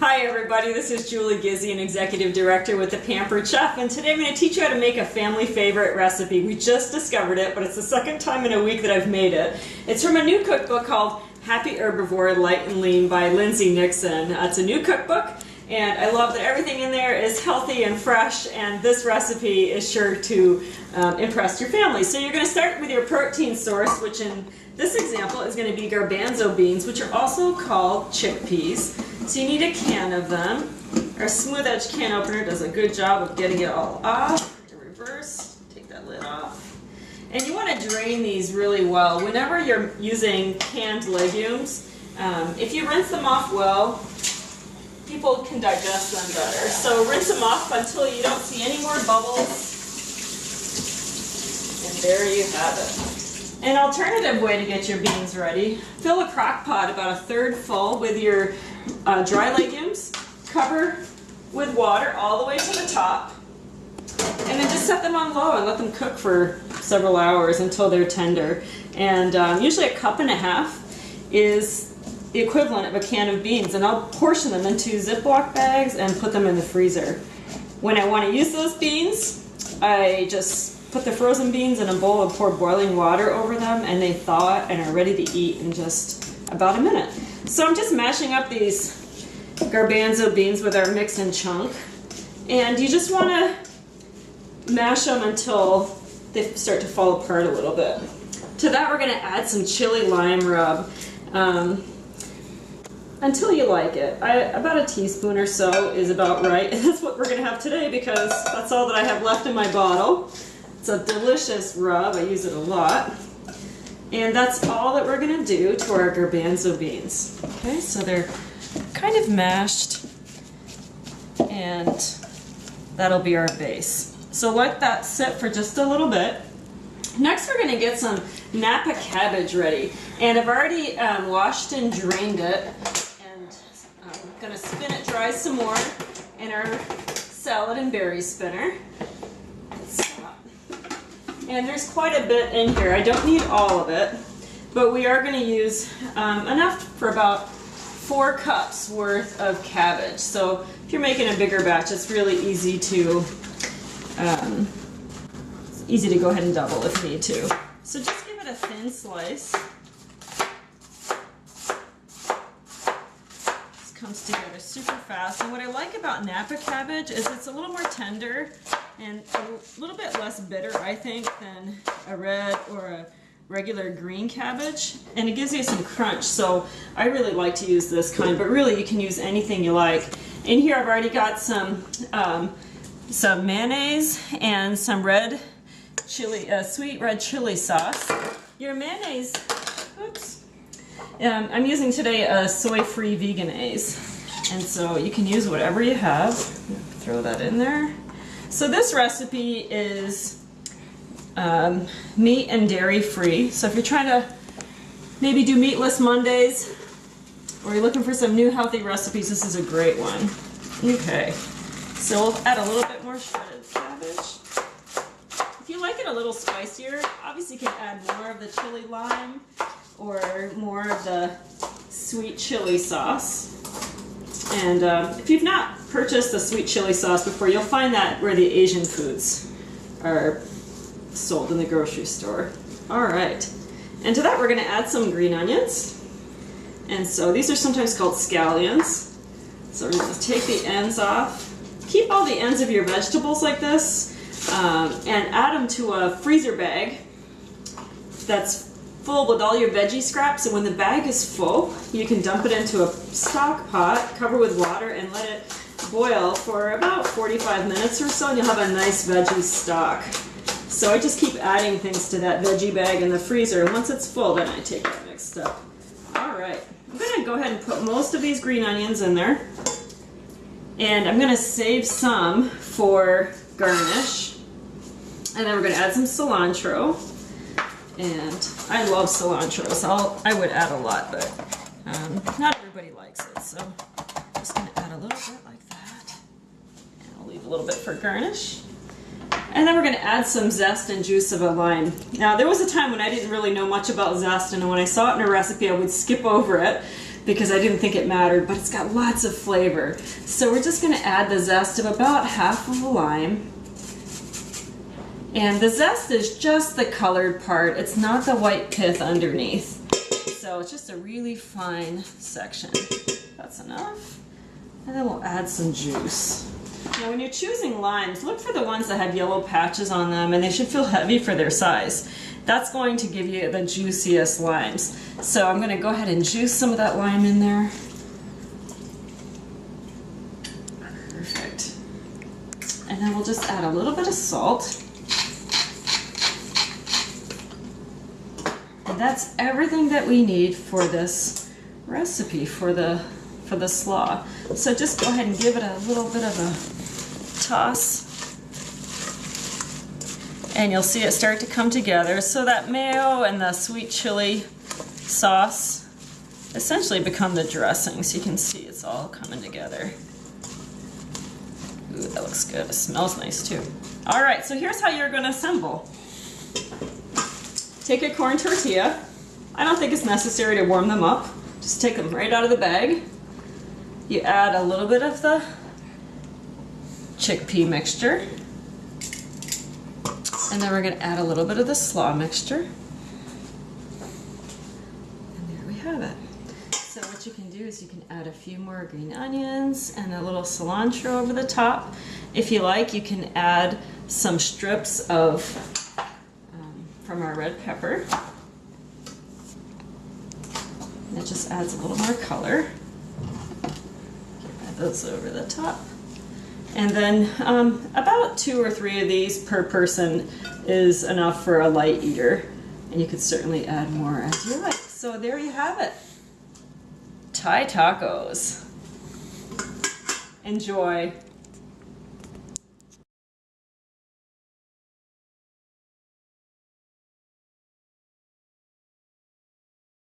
Hi everybody, this is Julie Gizzi, an Executive Director with the Pampered Chef, and today I'm going to teach you how to make a family favorite recipe. We just discovered it, but it's the second time in a week that I've made it. It's from a new cookbook called Happy Herbivore, Light and Lean by Lindsay S Nixon. It's a new cookbook, and I love that everything in there is healthy and fresh, and this recipe is sure to impress your family. So you're going to start with your protein source, which in this example is going to be garbanzo beans, which are also called chickpeas. So you need a can of them. Our smooth edge can opener does a good job of getting it all off. To reverse, take that lid off. And you want to drain these really well. Whenever you're using canned legumes, if you rinse them off well, people can digest them better. So rinse them off until you don't see any more bubbles. And there you have it. An alternative way to get your beans ready, fill a crock pot about 1/3 full with your dry legumes, cover with water all the way to the top, and then just set them on low and let them cook for several hours until they're tender. And usually 1.5 cups is the equivalent of a can of beans, and I'll portion them into Ziploc bags and put them in the freezer. When I want to use those beans, I just put the frozen beans in a bowl and pour boiling water over them, and they thaw and are ready to eat in just about a minute. So I'm just mashing up these garbanzo beans with our mix and chunk, and you just want to mash them until they start to fall apart a little bit. To that we're going to add some chili lime rub until you like it. About a teaspoon or so is about right, and that's what we're going to have today because that's all that I have left in my bottle. It's a delicious rub, I use it a lot. And that's all that we're going to do to our garbanzo beans. Okay, so they're kind of mashed, and that'll be our base. So let that sit for just a little bit. Next we're going to get some napa cabbage ready. And I've already washed and drained it, and I'm going to spin it dry some more in our salad and berry spinner. And there's quite a bit in here. I don't need all of it, but we are going to use enough for about 4 cups worth of cabbage. So if you're making a bigger batch, it's really easy to go ahead and double if you need to. So just give it a thin slice. This comes together super fast. And what I like about napa cabbage is it's a little more tender and a little bit less bitter, I think, than a red or a regular green cabbage, and it gives you some crunch, so I really like to use this kind, but really you can use anything you like. In here I've already got some mayonnaise and some red chili, sweet red chili sauce. Your mayonnaise, oops, I'm using today a soy-free veganese, and so you can use whatever you have. Throw that in there. So this recipe is meat and dairy free. So if you're trying to maybe do meatless Mondays, or you're looking for some new healthy recipes, this is a great one. Okay, so we'll add a little bit more shredded cabbage. If you like it a little spicier, obviously you can add more of the chili lime or more of the sweet chili sauce. And if you've not purchased the sweet chili sauce before, you'll find that where the Asian foods are sold in the grocery store. Alright, and to that we're going to add some green onions. And so these are sometimes called scallions. So we're going to take the ends off. Keep all the ends of your vegetables like this, and add them to a freezer bag that's full with all your veggie scraps, and when the bag is full, you can dump it into a stock pot, cover with water, and let it boil for about 45 minutes or so, and you'll have a nice veggie stock. So I just keep adding things to that veggie bag in the freezer, and once it's full, then I take that next step. Alright, I'm going to go ahead and put most of these green onions in there, and I'm going to save some for garnish, and then we're going to add some cilantro. And I love cilantro, so I would add a lot, but not everybody likes it, so I'm just going to add a little bit like that. And I'll leave a little bit for garnish. And then we're going to add some zest and juice of a lime. Now, there was a time when I didn't really know much about zest, and when I saw it in a recipe, I would skip over it. because I didn't think it mattered, but it's got lots of flavor. So we're just gonna add the zest of about half of a lime. And the zest is just the colored part. It's not the white pith underneath. So it's just a really fine section. That's enough. And then we'll add some juice. Now when you're choosing limes, look for the ones that have yellow patches on them, and they should feel heavy for their size. That's going to give you the juiciest limes. So I'm gonna go ahead and juice some of that lime in there. Perfect. And then we'll just add a little bit of salt. And that's everything that we need for this recipe, for the slaw. So just go ahead and give it a little bit of a toss. And you'll see it start to come together. So that mayo and the sweet chili sauce essentially become the dressing. So you can see it's all coming together. Ooh, that looks good. It smells nice too. All right, so here's how you're gonna assemble. Take a corn tortilla. I don't think it's necessary to warm them up. Just take them right out of the bag. You add a little bit of the chickpea mixture. And then we're going to add a little bit of the slaw mixture. And there we have it. So what you can do is you can add a few more green onions and a little cilantro over the top. If you like, you can add some strips of from our red pepper. And it just adds a little more color. Add those over the top. And then about 2 or 3 of these per person is enough for a light eater. And you could certainly add more as you like. So there you have it. Thai tacos. Enjoy.